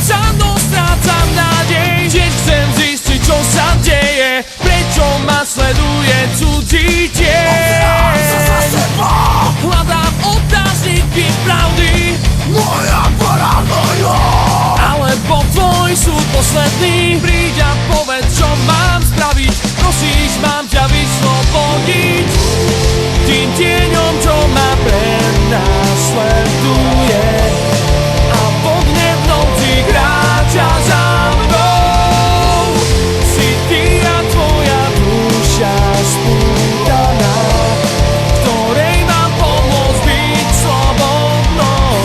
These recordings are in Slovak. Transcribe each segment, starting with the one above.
sa mnou strácam nádej. Tiež chcem zistiť, čo sa deje, prečo ma sleduje cudzí tieň. Hľadám otázniky pravdy, moja paranoja. alebo tvoj súd posledný. Príď a povedz, čo mám spraviť, prosíš, mám ťa vyslobodiť. Tým tieňom, čo ma prenasleduje a pod v noci kráča za mnou. Si ty a tvoja duša spútaná, ktorej mám pomôcť byť slobodnou.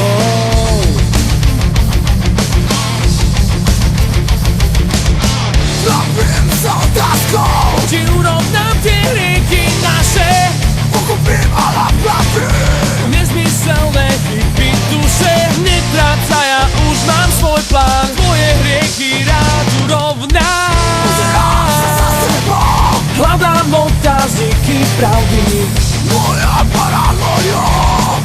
Trafím sa otázkou, Ti urovnám tie rieky naše, pochopím a napravím. nezmyselné chyby duše. Netráca, ja už mám svoj plán, tvoje hriechy rád urovnám. Pozerám sa za sebou, Hľadám otázniky pravdy, moja paranoja.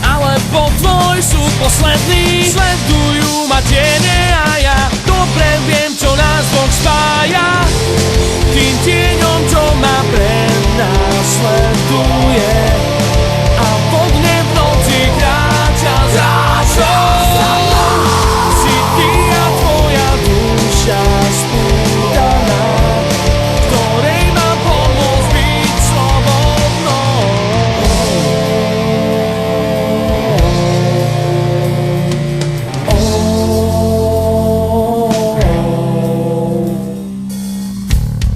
alebo tvoj súd posledný. Sledujú ma tiene a ja dobre viem, čo nás dvoch spája. Tým tieňom, čo ma prenasleduje a pod v noci kráča za mnou. Si ty a tvoja duša spútaná, ktorej mám pomôcť byť slobodnou.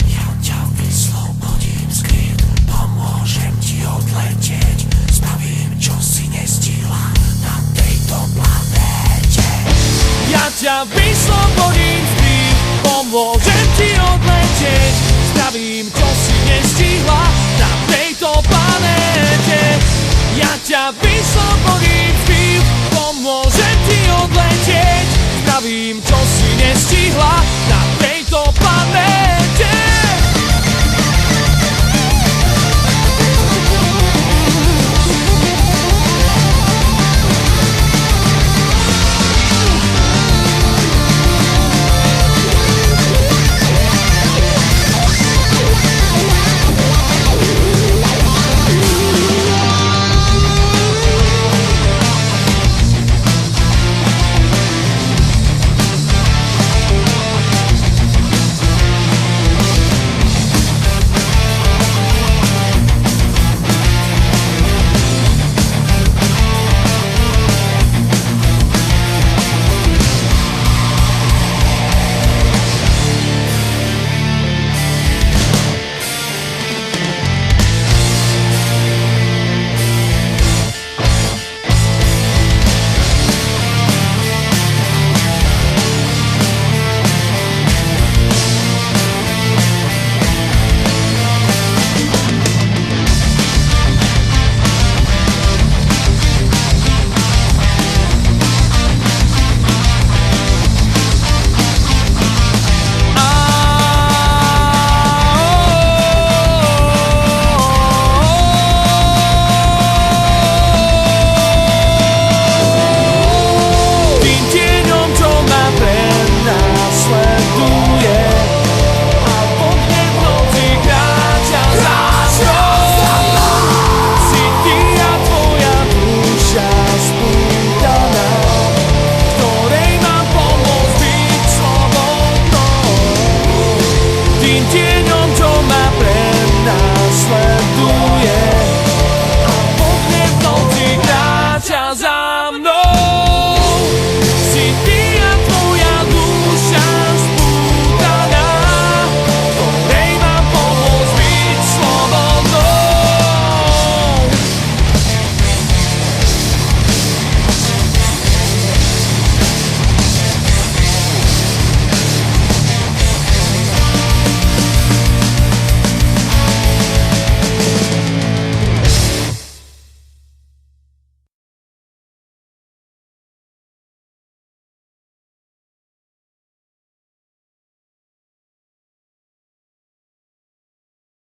Ja ťa vyslobodím z kryt, pomôžem ti odletieť, spravím, čo si nestihla na tejto planéte. Ja ťa vyslobodím z krív, pomôžem ti odletieť, spravím, čo